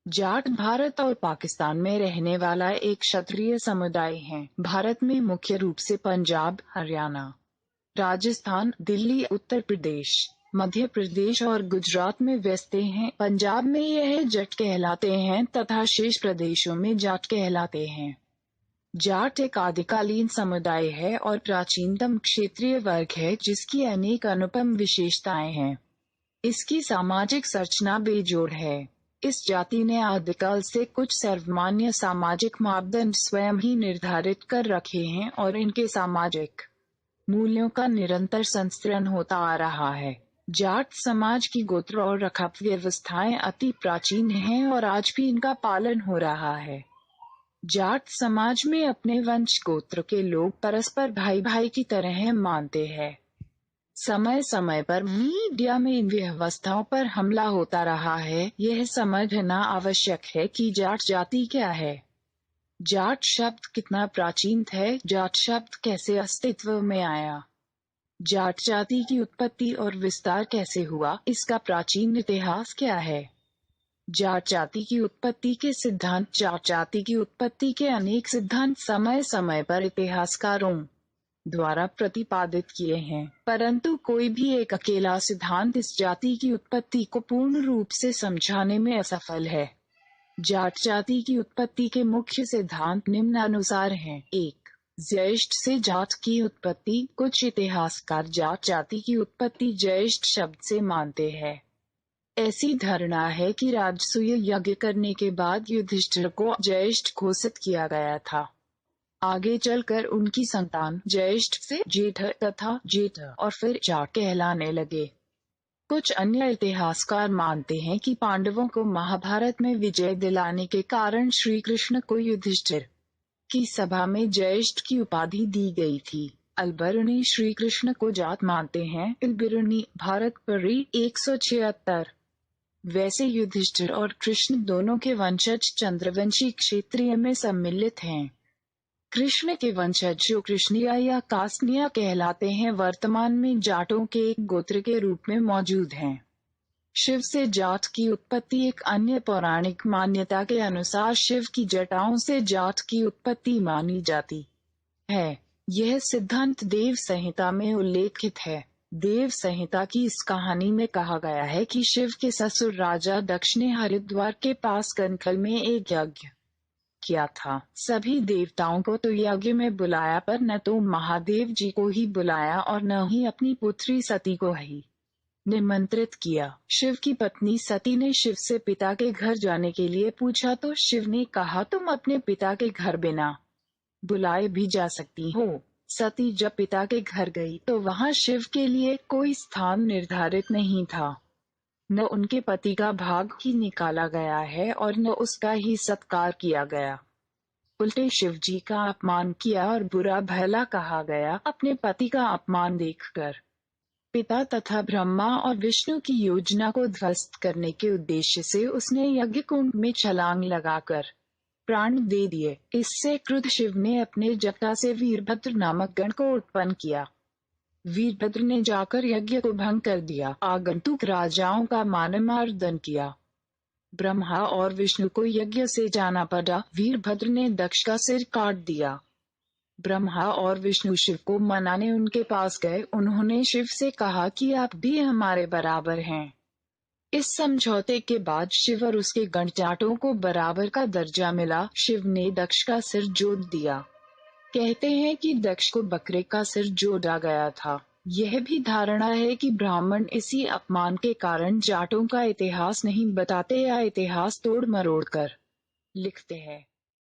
जाट भारत और पाकिस्तान में रहने वाला एक क्षत्रिय समुदाय है। भारत में मुख्य रूप से पंजाब, हरियाणा, राजस्थान, दिल्ली, उत्तर प्रदेश, मध्य प्रदेश और गुजरात में बसते हैं। पंजाब में यह जट कहलाते हैं तथा शेष प्रदेशों में जाट कहलाते हैं। जाट एक आदिकालीन समुदाय है और प्राचीनतम क्षेत्रीय वर्ग है जिसकी अनेक अनुपम विशेषताएं हैं। इसकी सामाजिक संरचना बेजोड़ है। इस जाति ने आदिकाल से कुछ सर्वमान्य सामाजिक मापदंड स्वयं ही निर्धारित कर रखे हैं और इनके सामाजिक मूल्यों का निरंतर संस्करण होता आ रहा है। जाट समाज की गोत्र और रखप व्यवस्थाएं अति प्राचीन हैं और आज भी इनका पालन हो रहा है। जाट समाज में अपने वंश गोत्र के लोग परस्पर भाई भाई की तरह मानते हैं। समय समय पर मीडिया में इन व्यवस्थाओं पर हमला होता रहा है। यह समझना आवश्यक है कि जाट जाति क्या है। जाट शब्द कितना प्राचीन है, जाट शब्द कैसे अस्तित्व में आया, जाट जाति की उत्पत्ति और विस्तार कैसे हुआ, इसका प्राचीन इतिहास क्या है। जाट जाति की उत्पत्ति के सिद्धांत। जाट जाति की उत्पत्ति के अनेक सिद्धांत समय समय पर इतिहासकारों द्वारा प्रतिपादित किए हैं, परंतु कोई भी एक अकेला सिद्धांत इस जाति की उत्पत्ति को पूर्ण रूप से समझाने में असफल है। जाट जाति की उत्पत्ति के मुख्य सिद्धांत निम्नानुसार हैं। 1. ज्येष्ठ से जाट की उत्पत्ति। कुछ इतिहासकार जाट जाति की उत्पत्ति ज्येष्ठ शब्द से मानते हैं। ऐसी धारणा है कि राजसूय यज्ञ करने के बाद युधिष्ठिर को ज्येष्ठ घोषित किया गया था। आगे चलकर उनकी संतान ज्येष्ठ से जेठ तथा जेठ और फिर जाट कहलाने लगे। कुछ अन्य इतिहासकार मानते हैं कि पांडवों को महाभारत में विजय दिलाने के कारण श्री कृष्ण को युधिष्ठिर की सभा में ज्येष्ठ की उपाधि दी गई थी। अलबरूनी श्री कृष्ण को जाट मानते हैं। अलबरूनी भारत परी 176। वैसे युधिष्ठिर और कृष्ण दोनों के वंशज चंद्रवंशी क्षेत्रीय में सम्मिलित हैं। कृष्ण के वंशज जो कृष्णिया या कास्निया कहलाते हैं वर्तमान में जाटों के एक गोत्र के रूप में मौजूद हैं। शिव से जाट की उत्पत्ति। एक अन्य पौराणिक मान्यता के अनुसार शिव की जटाओं से जाट की उत्पत्ति मानी जाती है। यह सिद्धांत देव संहिता में उल्लेखित है। देव संहिता की इस कहानी में कहा गया है कि शिव के ससुर राजा दक्ष ने हरिद्वार के पास कनखल में एक यज्ञ किया था। सभी देवताओं को तो यज्ञ में बुलाया, पर न तो महादेव जी को ही बुलाया और न ही अपनी पुत्री सती को ही निमंत्रित किया। शिव की पत्नी सती ने शिव से पिता के घर जाने के लिए पूछा तो शिव ने कहा, तुम अपने पिता के घर बिना बुलाए भी जा सकती हो। सती जब पिता के घर गई तो वहां शिव के लिए कोई स्थान निर्धारित नहीं था। न उनके पति का भाग ही निकाला गया है और न उसका ही सत्कार किया गया। उल्टे शिव जी का अपमान किया और बुरा भला कहा गया। अपने पति का अपमान देखकर पिता तथा ब्रह्मा और विष्णु की योजना को ध्वस्त करने के उद्देश्य से उसने यज्ञ कुंड में छलांग लगाकर प्राण दे दिए। इससे क्रुद्ध शिव ने अपने जटा से वीरभद्र नामक गण को उत्पन्न किया। वीरभद्र ने जाकर यज्ञ को भंग कर दिया। आगंतुक राजाओं का मानमार्दन किया। ब्रह्मा और विष्णु को यज्ञ से जाना पड़ा। वीरभद्र ने दक्ष का सिर काट दिया। ब्रह्मा और विष्णु शिव को मनाने उनके पास गए। उन्होंने शिव से कहा कि आप भी हमारे बराबर हैं। इस समझौते के बाद शिव और उसके गण जाटों को बराबर का दर्जा मिला। शिव ने दक्ष का सिर जोड़ दिया। कहते हैं कि दक्ष को बकरे का सिर जोड़ा गया था। यह भी धारणा है कि ब्राह्मण इसी अपमान के कारण जाटों का इतिहास नहीं बताते या इतिहास तोड़ मरोड़ कर लिखते हैं।